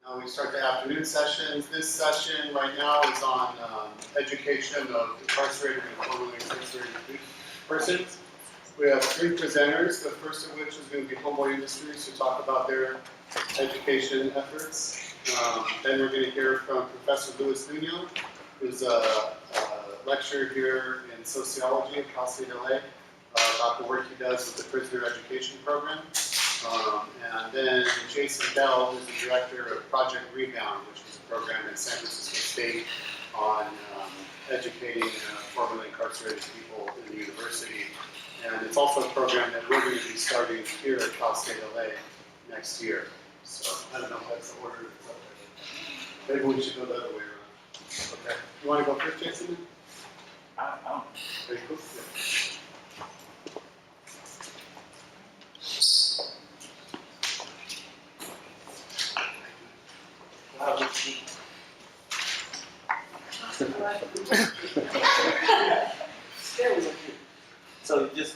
Now we start the afternoon sessions. This session right now is on education of incarcerated and formerly incarcerated persons. We have three presenters, the first of which is going to be Homeboy Industries to talk about their education efforts. Then we're going to hear from Professor Luis Nuno, who's a lecturer here in sociology at Cal State LA, about the work he does with the prisoner education program. And then Jason Bell, who's the director of Project Rebound, which is a program at San Francisco State on educating formerly incarcerated people in the university. And it's also a program that we're going to be starting here at Cal State LA next year. So I don't know if that's the order that's up there. Maybe we should go the other way around. Okay. You want to go first, Jason? I don't. Very cool. Yeah. So just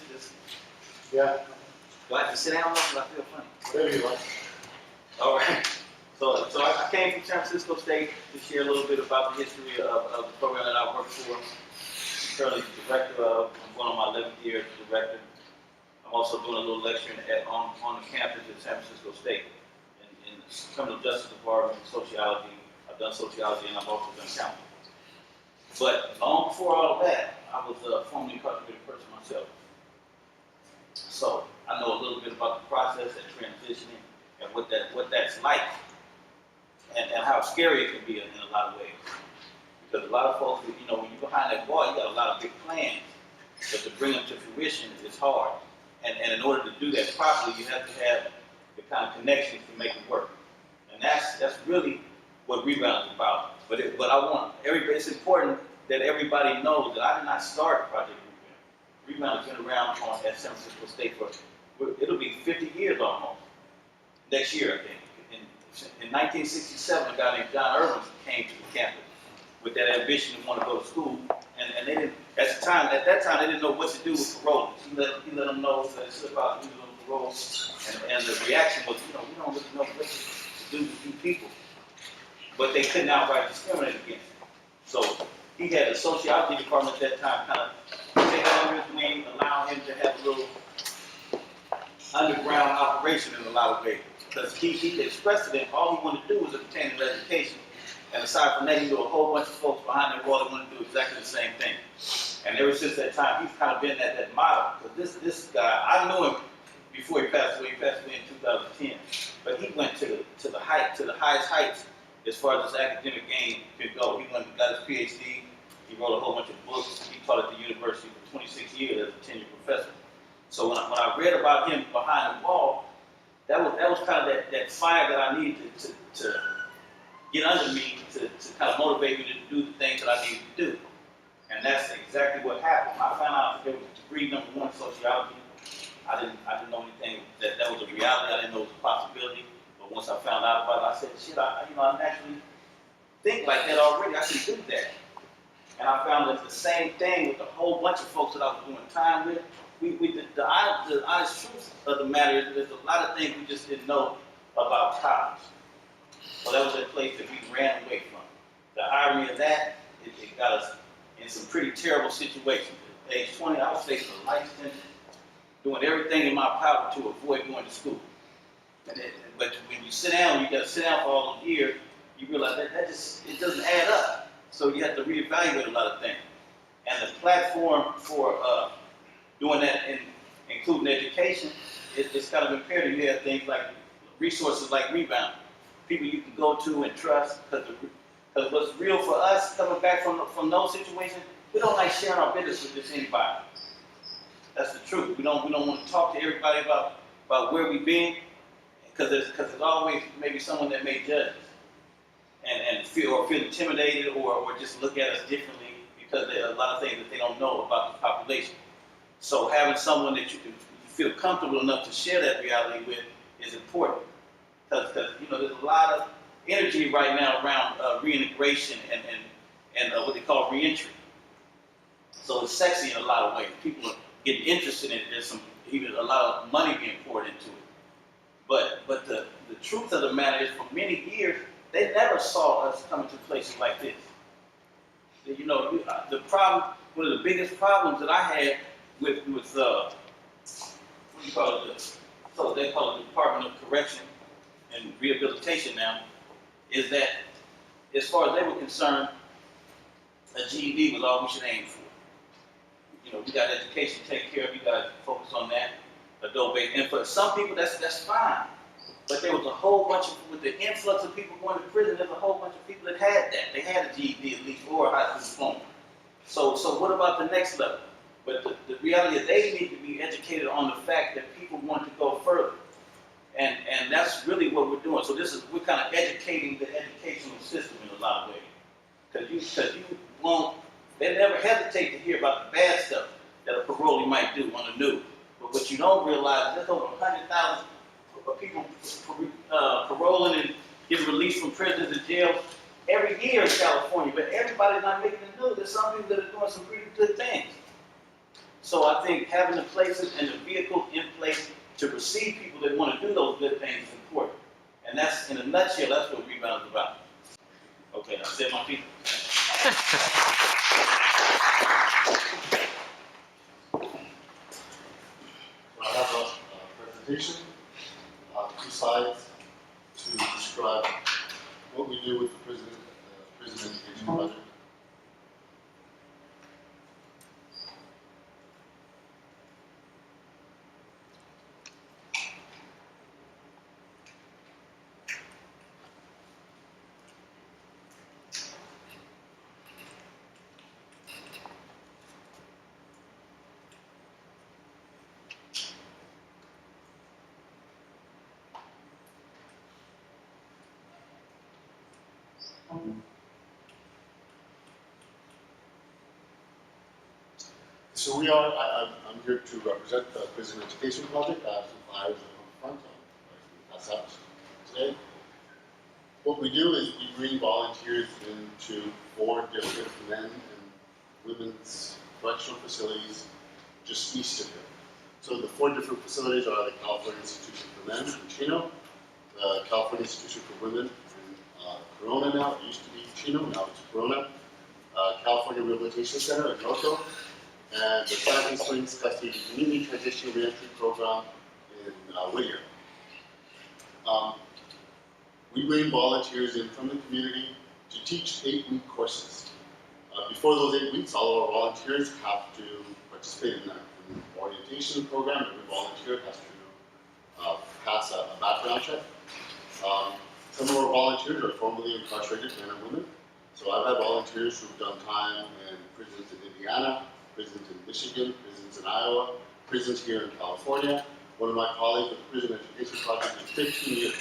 Yeah. do I have to sit down? Because I feel funny. There you are. All right. So I came from San Francisco State to share a little bit about the history of the program that I work for. I'm currently the director of. I'm going on my 11th year as director. I'm also doing a little lecturing on the campus at San Francisco State in the criminal justice department, sociology. I've done sociology and I've also done counseling. But long before all of that, I was a formerly incarcerated person myself. So I know a little bit about the process and transitioning and what that's like and how scary it can be in a lot of ways. Because a lot of folks, you know, when you're behind that wall, you got a lot of big plans, but to bring them to fruition is hard. And in order to do that properly, you have to have the kind of connections to make it work. And that's really what Rebound is about. But I want everybody, it's important that everybody knows that I did not start Project Rebound. Rebound has been around at San Francisco State for, it'll be 50 years almost. Next year, I think. In 1967, a guy named John Irwin came to the campus with that ambition to want to go to school. And they didn't, at that time, they didn't know what to do with parole. He let them know that it's about using parole. And the reaction was, you know, we don't really know what to do with you people. But they couldn't outright discriminate against him. So he had a sociology department at that time kind of take it under his wing, allow him to have a little underground operation in a lot of ways. Because he expressed to them all he wanted to do was obtain an education. And aside from that, he knew a whole bunch of folks behind that wall that wanted to do exactly the same thing. And ever since that time, he's kind of been that model. Because this guy, I knew him before he passed away. He passed away in 2010. But he went to the highest heights as far as his academic game could go. He went and got his PhD. He wrote a whole bunch of books. He taught at the university for 26 years as a tenured professor. So when I read about him behind the wall, that was kind of that fire that I needed to get under me to kind of motivate me to do the things that I needed to do. And that's exactly what happened. I found out that there was a degree number 1 in sociology. I didn't know anything that was a reality. I didn't know it was a possibility. But once I found out about it, I said, shit, I naturally think like that already. I can do that. And I found that the same thing with a whole bunch of folks that I was doing time with. The honest truth of the matter is there's a lot of things we just didn't know about college. So that was a place that we ran away from. The irony of that, it got us in some pretty terrible situations. At age 20, I was facing a life sentence, doing everything in my power to avoid going to school. But when you sit down, you got to sit down for all those years, you realize that it doesn't add up. So you have to reevaluate a lot of things. And the platform for doing that, including education, it's kind of imperative. You have things like resources like Rebound, people you can go to and trust, because what's real for us coming back from those situations, we don't like sharing our business with just anybody. That's the truth. We don't want to talk to everybody about where we've been, because there's always maybe someone that may judge us and feel intimidated or just look at us differently because there are a lot of things that they don't know about the population. So having someone that you feel comfortable enough to share that reality with is important. Because you know, there's a lot of energy right now around reintegration and what they call reentry. So it's sexy in a lot of ways. People are getting interested in it. There's even a lot of money being poured into it. But the truth of the matter is, for many years, they never saw us coming to places like this. You know, the problem, one of the biggest problems that I had with what do you call it? So they call it the Department of Correction and Rehabilitation now, is that as far as they were concerned, a GED was all we should aim for. You know, we got education to take care of, you got to focus on that, adult-based. And for some people, that's fine. But there was a whole bunch of, with the influx of people going to prison, there's a whole bunch of people that had that. They had a GED at least, or a high school diploma. So what about the next level? But the reality is they need to be educated on the fact that people want to go further. And that's really what we're doing. So we're kind of educating the educational system in a lot of ways. Because you won't, they never hesitate to hear about the bad stuff that a parolee might do on the news. But what you don't realize is there's over 100,000 people paroling and getting released from prisons and jails every year in California. But everybody's not making the news. There's some people that are doing some pretty good things. So I think having the places and the vehicles in place to receive people that want to do those good things is important. And that's, in a nutshell, that's what Rebound is about. Okay, I said my people. I have a presentation, 2 slides to describe what we do with the prison education project. So I'm here to represent the Prison Education Project. I have some flyers up on the front, pass out today. What we do is we bring volunteers into 4 different men and women's correctional facilities just east of here. So the 4 different facilities are the California Institution for Men in Chino, the California Institution for Women in Corona now, it used to be Chino, now it's Corona, California Rehabilitation Center in Noto, and the Satin Springs Custody Community Transition Reentry Program in Whittier. We bring volunteers in from the community to teach 8-week courses. Before those 8 weeks, all of our volunteers have to participate in an orientation program. Every volunteer has to pass a background check. Some of our volunteers are formerly incarcerated men and women. So I've had volunteers who've done time in prisons in Indiana, prisons in Michigan, prisons in Iowa, prisons here in California. One of my colleagues with the Prison Education Project is 15 years.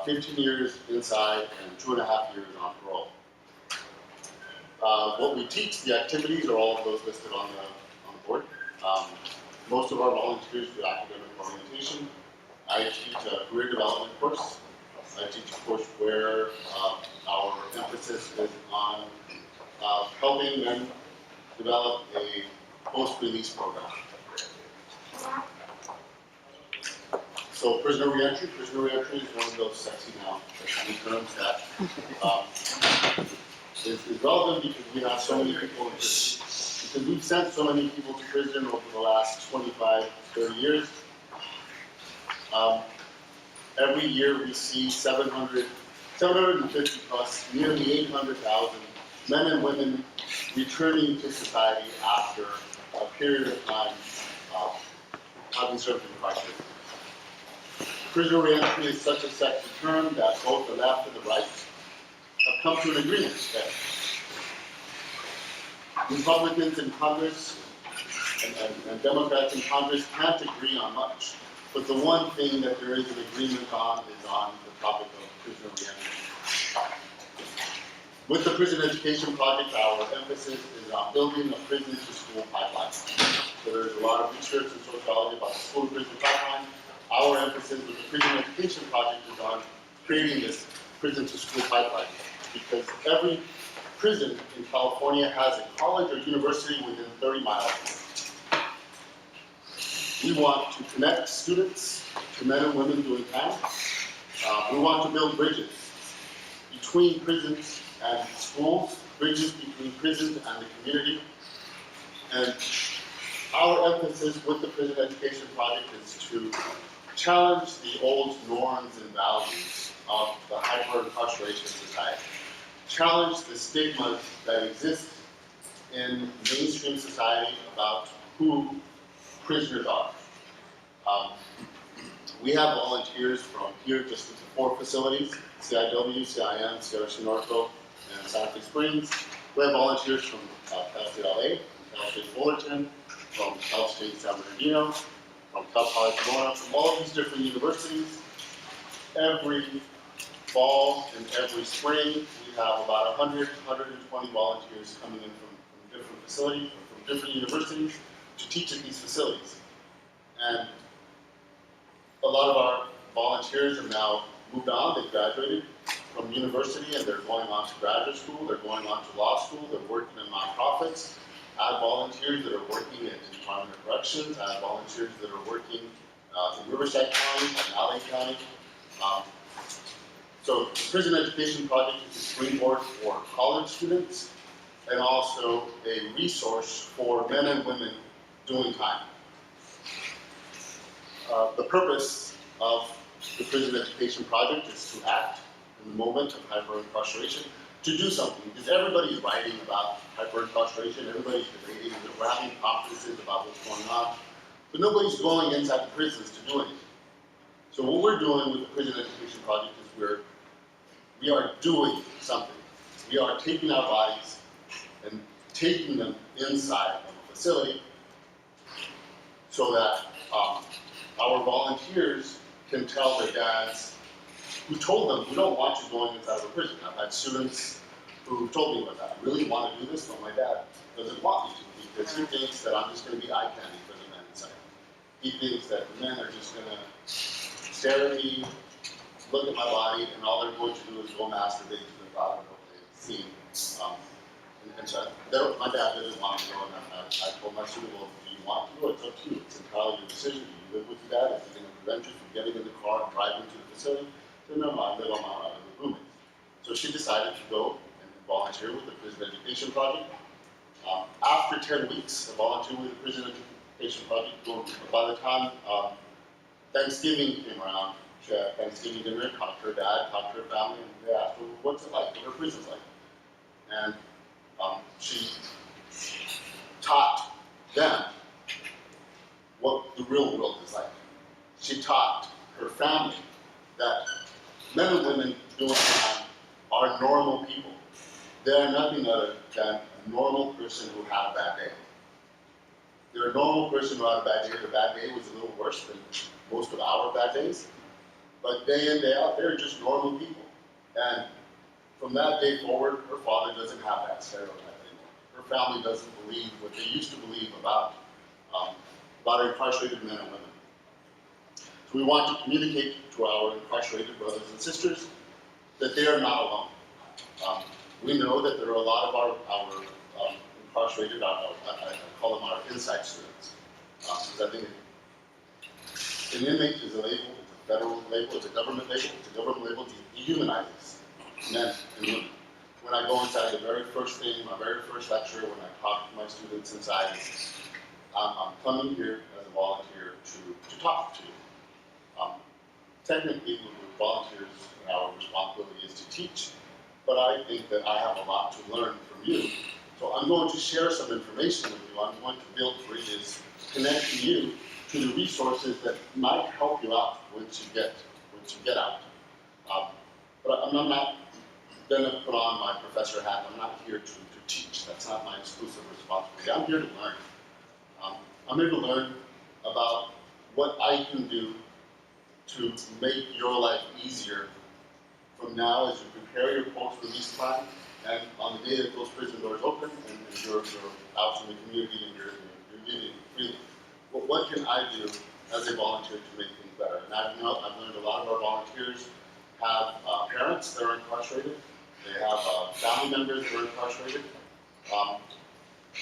15 years inside and 2.5 years on parole. What we teach, the activities are all of those listed on the board. Most of our volunteers do academic orientation. I teach a career development course. I teach a course where our emphasis is on helping them develop a post-release program. So prisoner reentry is one of those sexy now terms that is relevant because we have so many people in prison. Because we've sent so many people to prison over the last 25, 30 years. Every year we see 750 plus, nearly 800,000 men and women returning to society after a period of time having served in prison. Prisoner reentry is such a sexy term that both the left and the right have come to an agreement that Republicans in Congress and Democrats in Congress can't agree on much. But the one thing that there is an agreement on is on the topic of prisoner reentry. With the Prison Education Project, our emphasis is on building a prison-to-school pipeline. So there's a lot of research and sociology about the school-to-prison pipeline. Our emphasis with the Prison Education Project is on creating this prison-to-school pipeline because every prison in California has a college or university within 30 miles. We want to connect students to men and women doing time. We want to build bridges. between prisons and schools, bridges between prisons and the community. And our emphasis with the Prison Education Project is to challenge the old norms and values of the hyper-incarceration society. Challenge the stigmas that exist in mainstream society about who prisoners are. We have volunteers from here, just at the 4 facilities, CIW, CIM, CRC Norco, and Santa Fe Springs. We have volunteers from Cal State LA, Cal State Fullerton, from Cal State San Bernardino, from Cal Poly Pomona, from all of these different universities. Every fall and every spring, we have about 100, 120 volunteers coming in from different facilities, or from different universities, to teach at these facilities. And a lot of our volunteers have now moved on. They've graduated from university and they're going on to graduate school, they're going on to law school, they're working in nonprofits. I have volunteers that are working at the Department of Corrections. I have volunteers that are working in Riverside County and LA County. So the Prison Education Project is a springboard for college students and also a resource for men and women doing time. The purpose of the Prison Education Project is to act in the moment of hyper-incarceration, to do something, because everybody's writing about hyper-incarceration, everybody's debating, we're having conferences about what's going on, but nobody's going inside the prisons to do anything. So what we're doing with the Prison Education Project is we are doing something. We are taking our bodies and taking them inside of a facility so that our volunteers can tell their dads who told them, we don't want you going inside of a prison. I've had students who told me about that. I really want to do this, but my dad doesn't want me to because he thinks that I'm just going to be eye candy for the men inside. He thinks that the men are just going to stare at me, look at my body, and all they're going to do is go masturbate to the thought of what they've seen. And so my dad doesn't want to go, and I told my student, well, do you want to go? It's up to you. It's entirely your decision. Do you live with your dad? Is he going to prevent you from getting in the car and driving to the facility? So no, I live on my own with roommates. So she decided to go and volunteer with the Prison Education Project. After 10 weeks of volunteering with the Prison Education Project, by the time Thanksgiving came around, she had Thanksgiving dinner, talked to her dad, talked to her family, and they asked her, what's it like? What her prison's like? And she taught them what the real world is like. She taught her family that men and women doing time are normal people. They are nothing other than a normal person who had a bad day. They're a normal person who had a bad day. The bad day was a little worse than most of our bad days. But day in, day out, they're just normal people. And from that day forward, her father doesn't have that stereotype anymore. Her family doesn't believe what they used to believe about incarcerated men and women. So we want to communicate to our incarcerated brothers and sisters that they are not alone. We know that there are a lot of our incarcerated, I call them our inside students. Because I think an inmate is a label, it's a federal label, it's a government label, it's a government label that dehumanizes men and women. When I go inside, the very first thing, my very first lecture, when I talk to my students inside, I'm coming here as a volunteer to talk to you. Technically, we're volunteers, and our responsibility is to teach, but I think that I have a lot to learn from you. So I'm going to share some information with you. I'm going to build bridges, connecting you to the resources that might help you out once you get out. But I'm not going to put on my professor hat. I'm not here to teach. That's not my exclusive responsibility. I'm here to learn. I'm here to learn about what I can do to make your life easier from now as you prepare your post-release time and on the day that those prison doors open and you're out in the community and you're living freely. Well, what can I do as a volunteer to make things better? And I've learned a lot of our volunteers have parents that are incarcerated. They have family members that are incarcerated.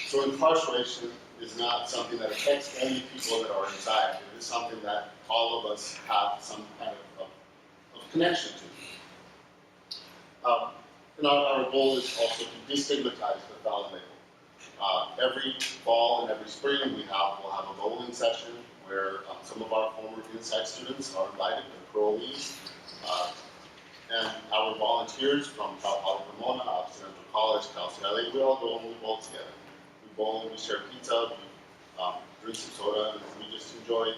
So incarceration is not something that affects only people that are inside. It is something that all of us have some kind of connection to. And our goal is also to destigmatize the felon label. Every fall and every spring we'll have a bowling session where some of our former inside students are invited, they're parolees. And our volunteers from Cal Poly Pomona, Occidental College, Cal State LA, we all go and we bowl together. We bowl, we share pizza, we drink some soda, and we just enjoy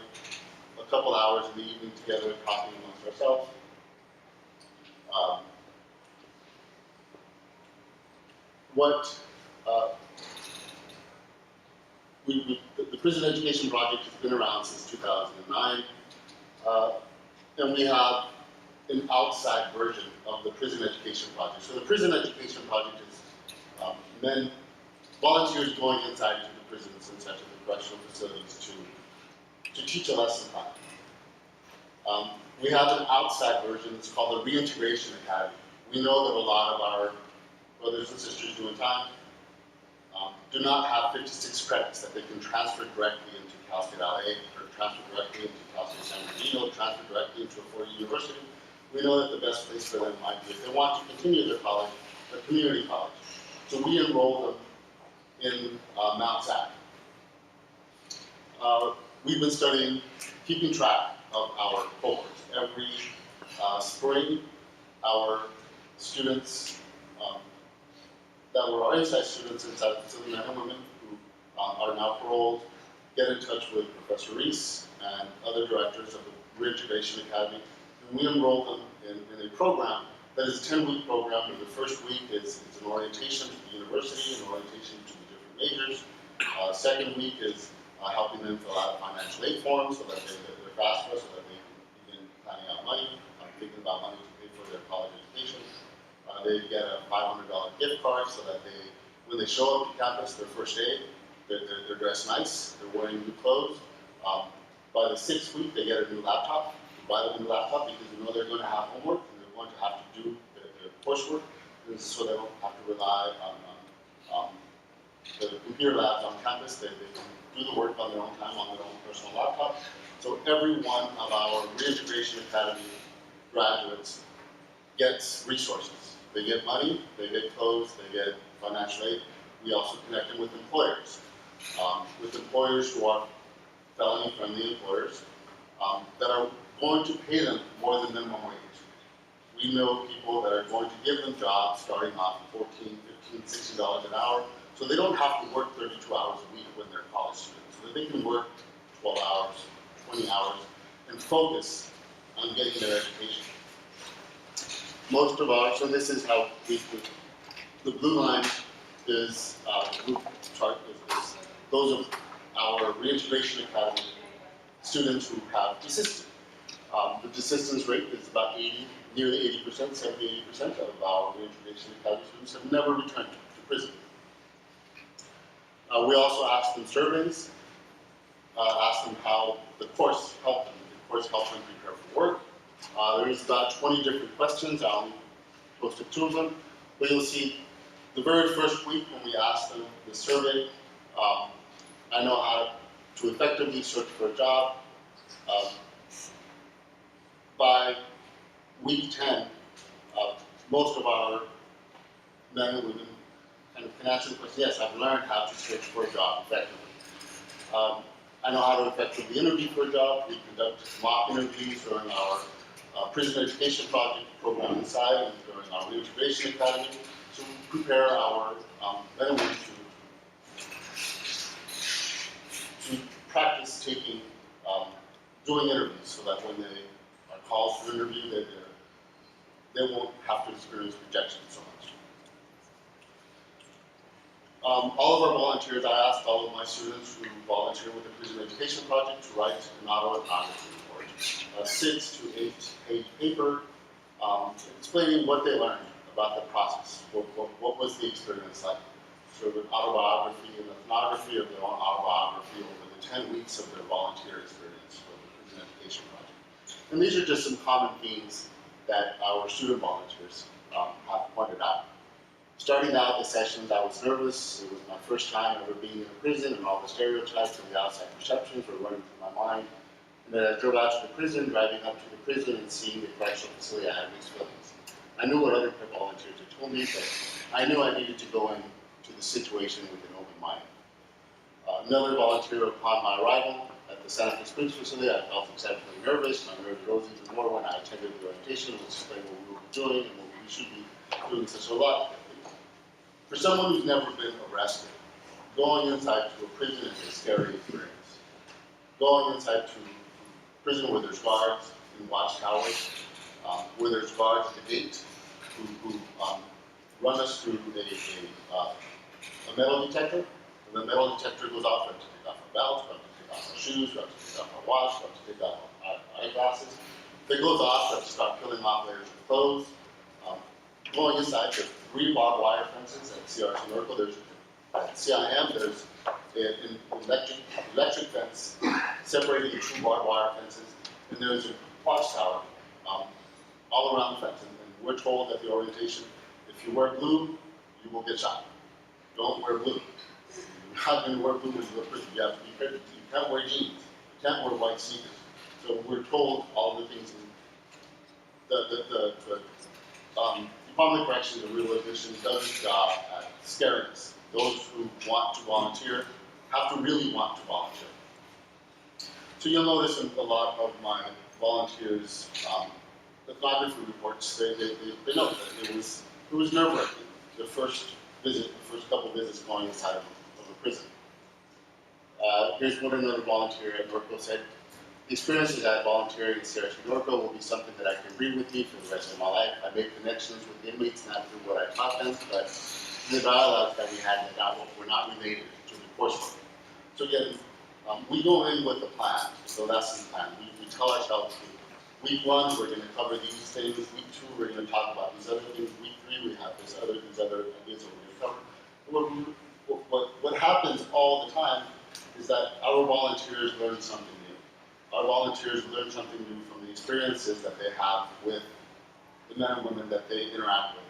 a couple hours in the evening together talking amongst ourselves. The Prison Education Project has been around since 2009, and we have an outside version of the Prison Education Project. So the Prison Education Project is volunteers going inside to the prisons and such, the correctional facilities to teach a lesson plan. We have an outside version, it's called the Reintegration Academy. We know that a lot of our brothers and sisters doing time do not have 56 credits that they can transfer directly into Cal State LA, or transfer directly into Cal State San Bernardino, transfer directly into a 4-year university. We know that the best place for them might be if they want to continue their college, a community college. So we enroll them in Mount Sac. We've been studying, keeping track of our cohorts. Every spring, our students that were our inside students inside the facility, men and women who are now paroled, get in touch with Professor Reese and other directors of the Reintegration Academy, and we enroll them in a program that is a 10-week program. And the first week is an orientation to the university, an orientation to the different majors. Second week is helping them fill out financial aid forms so that they're FAFSA, so that they can begin planning out money, thinking about money to pay for their college education. They get a $500 gift card so that when they show up to campus their first day, they're dressed nice, they're wearing new clothes. By the 6th week, they get a new laptop. We buy them a new laptop because we know they're going to have homework and they're going to have to do their coursework, and so they don't have to rely on the computer labs on campus. They can do the work on their own time, on their own personal laptop. So every one of our Reintegration Academy graduates gets resources. They get money, they get clothes, they get financial aid. We also connect them with employers who are felony-friendly employers that are going to pay them more than minimum wage. We know people that are going to give them jobs starting off at $14, $15, $16 an hour, so they don't have to work 32 hours a week when they're college students. So they can work 12 hours, 20 hours, and focus on getting their education. So this is how the blue line is, the blue chart is those of our Reintegration Academy students who have desisted. The desistance rate is about nearly 80%, 70-80% of our Reintegration Academy students have never returned to prison. We also ask them surveys, ask them how the course helped them. The course helped them prepare for work. There's about 20 different questions. I only posted 2 of them. But you'll see the very first week when we asked them the survey, I know how to effectively search for a job. By week 10, most of our men and women kind of can answer the question, yes, I've learned how to search for a job effectively. I know how to effectively interview for a job. We conduct mock interviews during our Prison Education Project program inside and during our Reintegration Academy. So we prepare our men and women to practice doing interviews so that when they are called for interview, they won't have to experience rejection so much. All of our volunteers, I asked all of my students who volunteer with the Prison Education Project to write an autoethnography report, a 6 to 8 page paper explaining what they learned about the process, what was the experience like. Sort of an autobiography and ethnography of their own autobiography over the 10 weeks of their volunteer experience for the Prison Education Project. And these are just some common themes that our student volunteers have pointed out. Starting out the sessions, I was nervous. It was my first time ever being in a prison, and all the stereotypes and the outside perceptions were running through my mind. And then I drove out to the prison, driving up to the prison and seeing the correctional facility, I had mixed feelings. I knew what other volunteers had told me, but I knew I needed to go into the situation with an open mind. Another volunteer, upon my arrival at the Santa Fe Springs facility, I felt exceptionally nervous. My nerves rose even more when I attended the orientation, which explained what we were doing and what we should be doing such a lot. For someone who's never been arrested, going inside to a prison is a scary experience. Going inside to prison where there's guards and watchtowers, where there's guards at the gate who run us through a metal detector. When the metal detector goes off, we have to take off our belts, we have to take off our shoes, we have to take off our watch, we have to take off our eyeglasses. If it goes off, we have to start peeling off layers of clothes. Going inside, there's 3 barbed wire fences at CRC Norco. There's at CIM, there's an electric fence separating the 2 barbed wire fences, and there's a watchtower all around the fence. And we're told at the orientation, if you wear blue, you will get shot. Don't wear blue. You're not going to wear blue when you go to prison. You have to be careful. You can't wear jeans. You can't wear white sneakers. So we're told all the things. The Department of Corrections and Rehabilitation does its job at scaring us. Those who want to volunteer have to really want to volunteer. So you'll notice in a lot of my volunteers' ethnography reports, they note that it was nerve-wracking. The first couple visits going inside of a prison. Here's what another volunteer at Norco said. The experiences at volunteering in CRC Norco will be something that I can bring with me for the rest of my life. I make connections with the inmates, not through what I taught them, but the dialogues that we had that were not related to the coursework. So again, we go in with a plan, so that's the plan. We tell ourselves, week 1, we're going to cover these things. Week 2, we're going to talk about these other things. Week 3, we have these other ideas that we're going to cover. What happens all the time is that our volunteers learn something new. Our volunteers learn something new from the experiences that they have with the men and women that they interact with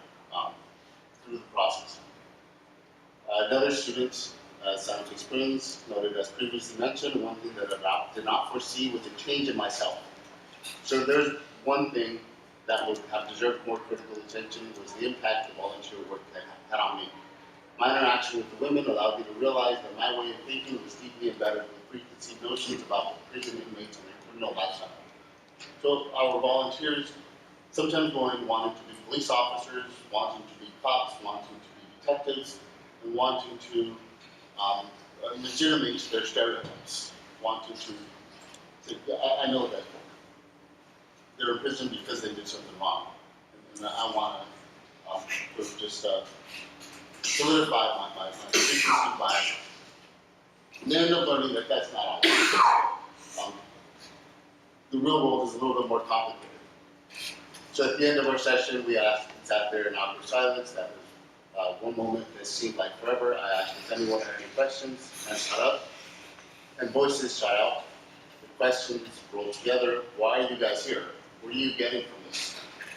through the process. Another student at Santa Fe Springs noted, as previously mentioned, one thing that I did not foresee was a change in myself. So there's one thing that would have deserved more critical attention was the impact the volunteer work had on me. My interaction with the women allowed me to realize that my way of thinking was deeply embedded with preconceived notions about prison inmates and their criminal lifestyle. So our volunteers sometimes going wanting to be police officers, wanting to be cops, wanting to be detectives, and wanting to legitimate their stereotypes, wanting to I know that they're in prison because they did something wrong, and I want to just solidify my preconceived bias. And they end up learning that that's not all. The real world is a little bit more complicated. So at the end of our session, we sat there in awkward silence. That was one moment that seemed like forever. I asked if anyone had any questions, and shut up. And voices shot out. The questions rolled together. Why are you guys here? What are you getting from this?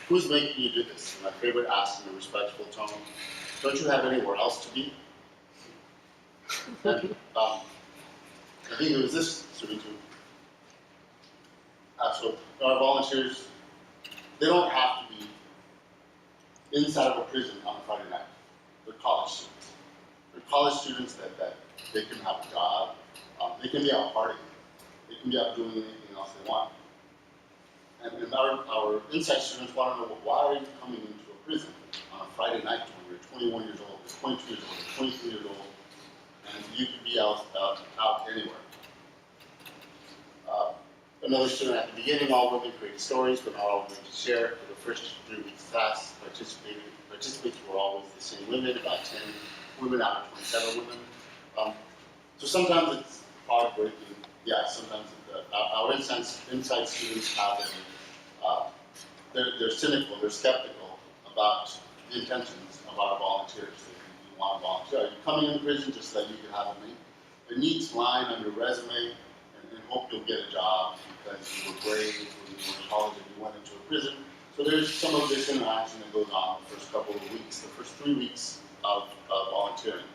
Who's making you do this? And my favorite asked in a respectful tone, don't you have anywhere else to be? And, I think it was this student who, so our volunteers, they don't have to be inside of a prison on a Friday night. They're college students. They're college students that they can have a job, they can be out partying, they can be out doing anything else they want. And our insight students want to know, well, why are you coming into a prison on a Friday night when you're 21 years old, 22 years old, 23 years old, and you could be out anywhere. Another student at the beginning, all women created stories, but not all women to share. For the first 3 weeks class, participants were always the same women, about 10 women out of 27 women. So sometimes it's heartbreaking. Yeah, sometimes our insight students have they're cynical, they're skeptical about the intentions of our volunteers. They want to volunteer. Are you coming in prison just so that you can have a neat line on your resume and hope you'll get a job because you were brave when you were in college and you went into a prison? So there's some of this interaction that goes on the first couple of weeks, the first 3 weeks of volunteering.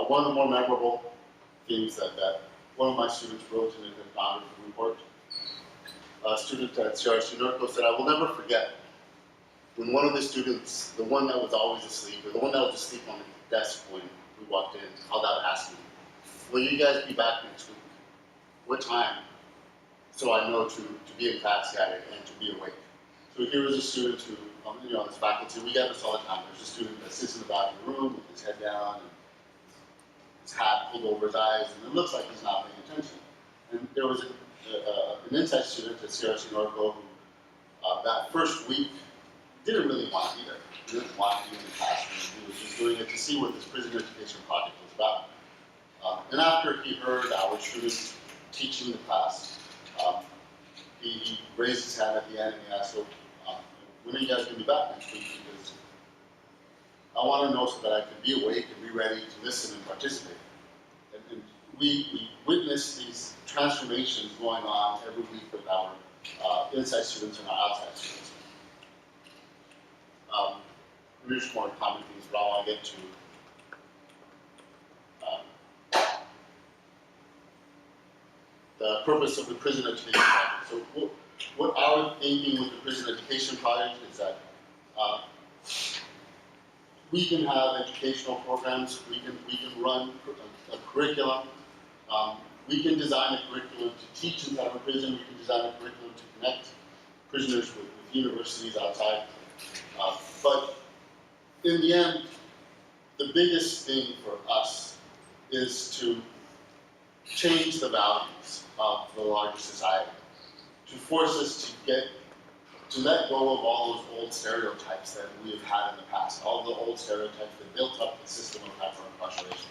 One of the more memorable things that one of my students wrote in an ethnography report, a student at CRC Norco said, I will never forget when one of the students, the one that was always asleep, or the one that was asleep on the desk when we walked in, called out asking, "Will you guys be back next week? What time?" So I know to be in class and to be awake. So here was a student who, as faculty, we get this all the time. There's a student that sits in the back of the room with his head down and his hat pulled over his eyes, and it looks like he's not paying attention. And there was an insight student at CRC Norco who, that first week, didn't really want to be there. He didn't want to be in the classroom. He was just doing it to see what this prison education project was about. And after he heard our students teaching the class, he raised his hand at the end and he asked, "So, when are you guys going to be back next week? Because I want to know so that I can be awake and be ready to listen and participate." And we witness these transformations going on every week with our inside students and our outside students. There's more common things, but I want to get to the purpose of the prison education project. So what our thinking with the prison education project is that we can have educational programs, we can run a curriculum, we can design a curriculum to teach inside of a prison, we can design a curriculum to connect prisoners with universities outside. But in the end, the biggest thing for us is to change the values of the larger society, to force us to let go of all those old stereotypes that we have had in the past, all the old stereotypes that built up the system of hyper-incarceration,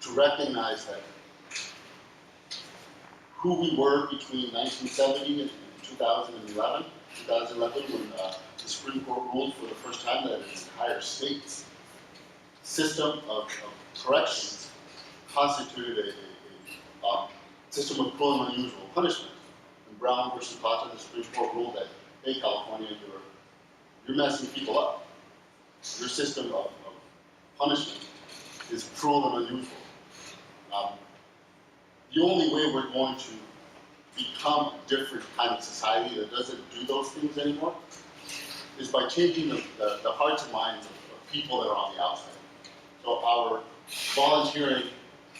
to recognize that who we were between 1970 and 2011, when the Supreme Court ruled for the first time that an entire state's system of corrections constituted a system of cruel and unusual punishment. In Brown versus Plata, the Supreme Court ruled that, "Hey, California, you're messing people up. Your system of punishment is cruel and unusual." The only way we're going to become a different kind of society that doesn't do those things anymore is by changing the hearts and minds of people that are on the outside. So our volunteering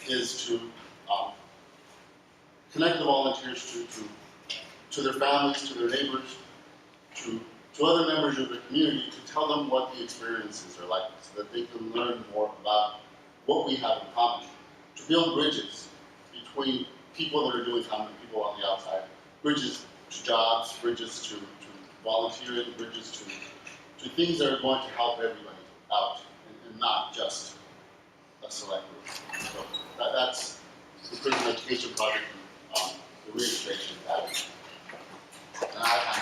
is to connect the volunteers to their families, to their neighbors, to other members of the community, to tell them what the experiences are like so that they can learn more about what we have in common, to build bridges between people that are doing time and people on the outside, bridges to jobs, bridges to volunteering, bridges to things that are going to help everybody out and not just a select group. So that's the prison education project and the reintegration that. And I have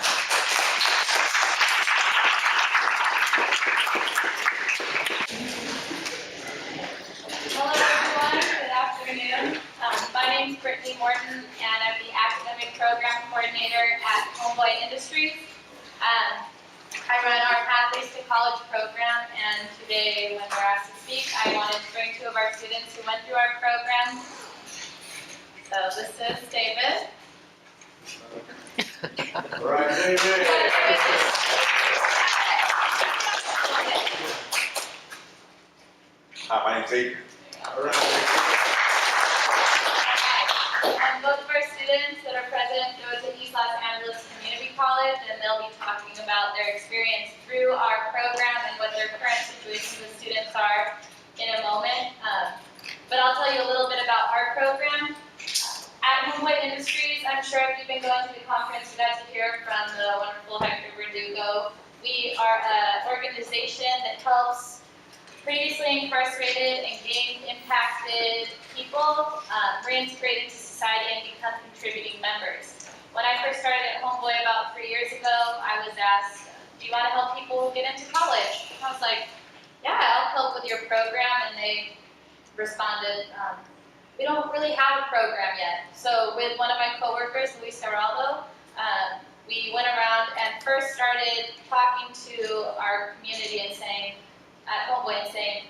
Hello everyone, good afternoon. My name is Brittany Morton and I'm the Academic Program Coordinator at Homeboy Industries. I run our Pathways to College program, and today when we're asked to speak, I wanted to bring two of our students who went through our program. So this is David. Right, David. Hi, my name's Adrian. And both of our students that are present go to East Los Angeles Community College, and they'll be talking about their experience through our program and what their current situation with students are in a moment. But I'll tell you a little bit about our program. At Homeboy Industries, I'm sure if you've been going to the conference, you got to hear from the wonderful Hector Verdugo. We are an organization that helps previously incarcerated and gang-impacted people reintegrate into society and become contributing members. When I first started at Homeboy about 3 years ago, I was asked, "Do you want to help people get into college?" I was like, "Yeah, I'll help with your program," and they responded, "We don't really have a program yet." So with one of my coworkers, Luis Geraldo, we went around and first started talking to our community and saying, at Homeboy, and saying,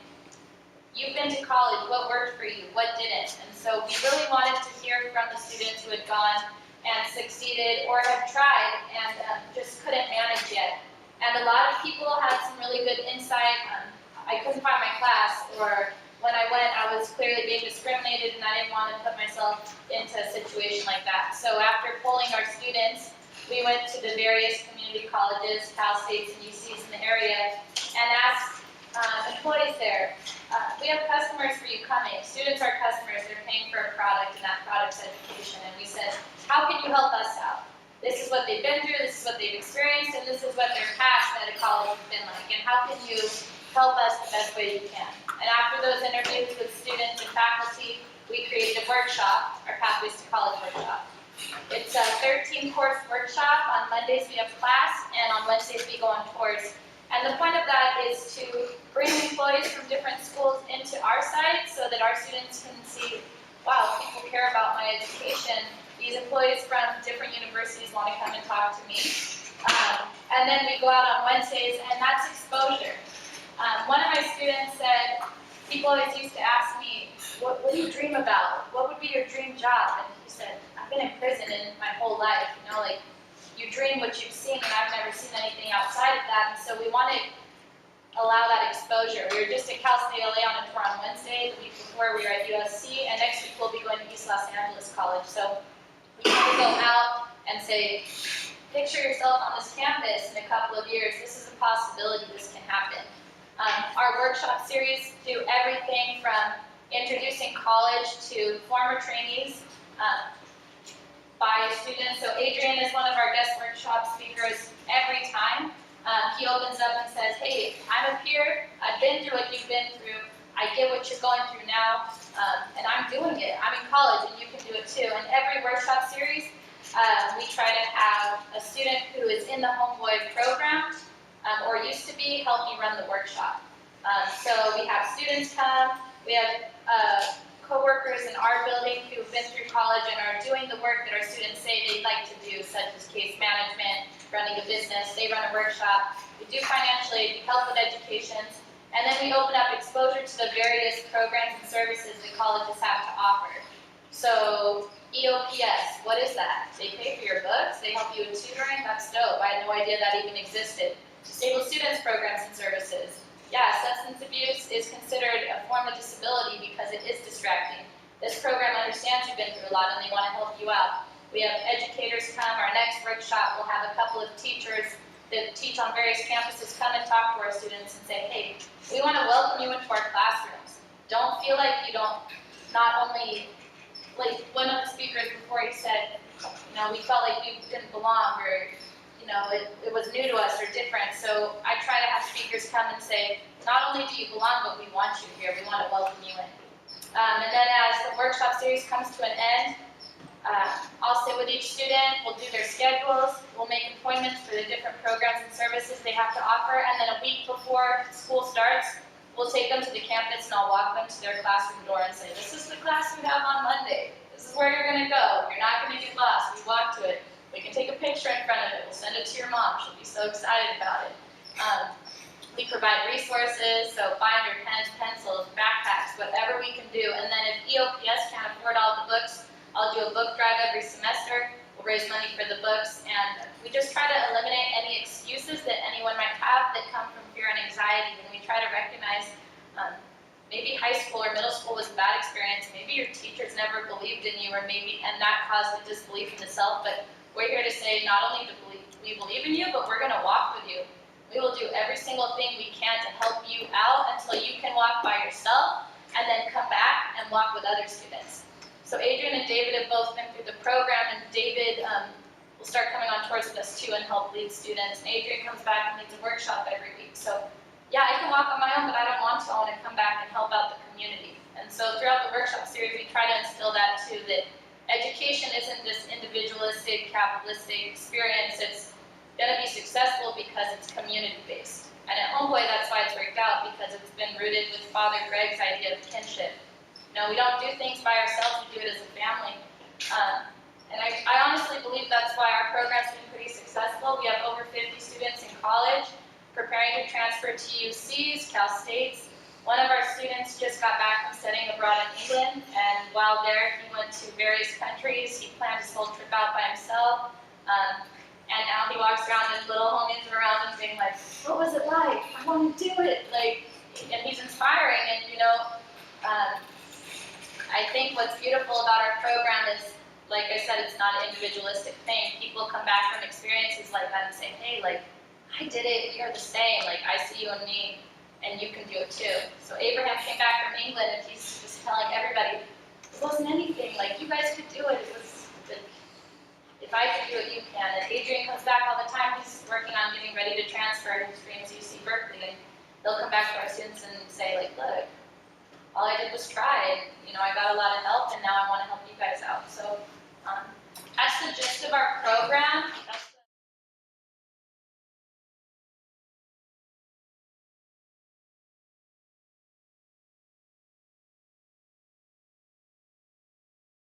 "You've been to college, what worked for you, what didn't?" And so we really wanted to hear from the students who had gone and succeeded or had tried and just couldn't manage yet. And a lot of people had some really good insight. I couldn't find my class, or when I went, I was clearly being discriminated and I didn't want to put myself into a situation like that. So after polling our students, we went to the various community colleges, Cal States and UCs in the area, and asked employees there, we have customers for you coming. Students are customers, they're paying for a product, and that product's education. And we said, how can you help us out? This is what they've been through, this is what they've experienced, and this is what their past at a college has been like. And how can you help us the best way you can? And after those interviews with students and faculty, we created a workshop, our Pathways to College workshop. It's a 13-course workshop. On Mondays we have class, and on Wednesdays we go on tours. And the point of that is to bring employees from different schools into our site so that our students can see, wow, people care about my education. These employees from different universities want to come and talk to me. And then we go out on Wednesdays, and that's exposure. One of my students said, people always used to ask me, what do you dream about? What would be your dream job? And he said, I've been in prison in my whole life, you know, like, you dream what you've seen, and I've never seen anything outside of that, and so we want to allow that exposure. We were just at Cal State LA on a tour on Wednesday. The week before, we were at USC, and next week we'll be going to East Los Angeles College. So we want to go out and say, picture yourself on this campus in a couple of years. This is a possibility, this can happen. Our workshop series do everything from introducing college to former trainees by students. So Adrian is one of our guest workshop speakers every time. He opens up and says, hey, I'm up here, I've been through what you've been through, I get what you're going through now, and I'm doing it. I'm in college and you can do it too. And every workshop series, we try to have a student who is in the Homeboy program, or used to be, help me run the workshop. So we have students come, we have co-workers in our building who've been through college and are doing the work that our students say they'd like to do, such as case management, running a business. They run a workshop. We do financial aid, we help with educations, and then we open up exposure to the various programs and services that colleges have to offer. So EOPS, what is that? They pay for your books, they help you with tutoring, that's dope. I had no idea that even existed. Disabled students programs and services. Yeah, substance abuse is considered a form of disability because it is distracting. This program understands you've been through a lot and they want to help you out. We have educators come. Our next workshop will have a couple of teachers that teach on various campuses come and talk to our students and say, hey, we want to welcome you into our classrooms. Don't feel like you don't, not only, like one of the speakers before he said, you know, we felt like we didn't belong, or you know, it was new to us or different. So I try to have speakers come and say, not only do you belong, but we want you here. We want to welcome you in. And then as the workshop series comes to an end, I'll sit with each student, we'll do their schedules, we'll make appointments for the different programs and services they have to offer, and then a week before school starts, we'll take them to the campus and I'll walk them to their classroom door and say, this is the class we have on Monday. This is where you're going to go. You're not going to get lost. We walk to it. We can take a picture in front of it. We'll send it to your mom. She'll be so excited about it. We provide resources, so binder, pens, pencils, backpacks, whatever we can do. And then if EOPS can't afford all the books, I'll do a book drive every semester. We'll raise money for the books, and we just try to eliminate any excuses that anyone might have that come from fear and anxiety. And we try to recognize maybe high school or middle school was a bad experience. Maybe your teachers never believed in you, and that caused a disbelief in the self. But we're here to say not only do we believe in you, but we're going to walk with you. We will do every single thing we can to help you out until you can walk by yourself and then come back and walk with other students. So Adrian and David have both been through the program, and David will start coming on tours with us too and help lead students. And Adrian comes back and leads a workshop every week. So yeah, I can walk on my own, but I don't want to. I want to come back and help out the community. And so throughout the workshop series, we try to instill that too, that education isn't this individualistic, capitalistic experience. It's going to be successful because it's community-based. And at Homeboy, that's why it's worked out, because it's been rooted with Father Greg's idea of kinship. You know, we don't do things by ourselves, we do it as a family. And I honestly believe that's why our program's been pretty successful. We have over 50 students in college preparing to transfer to UCs, Cal States. One of our students just got back from studying abroad in England, and while there, he went to various countries. He planned his whole trip out by himself. And now he walks around and little homies are around him being like, what was it like? I want to do it. Like, and he's inspiring. And you know, I think what's beautiful about our program is, like I said, it's not an individualistic thing. People come back from experiences like that and say, hey, like, I did it, you're the same. Like, I see you and me, and you can do it too. So Abraham came back from England and he's just telling everybody, it wasn't anything. Like, you guys could do it. It was, if I could do it, you can. And Adrian comes back all the time. He's working on getting ready to transfer his dreams UC Berkeley. And they'll come back to our students and say, like, look, all I did was try, and you know, I got a lot of help, and now I want to help you guys out. So that's the gist of our program.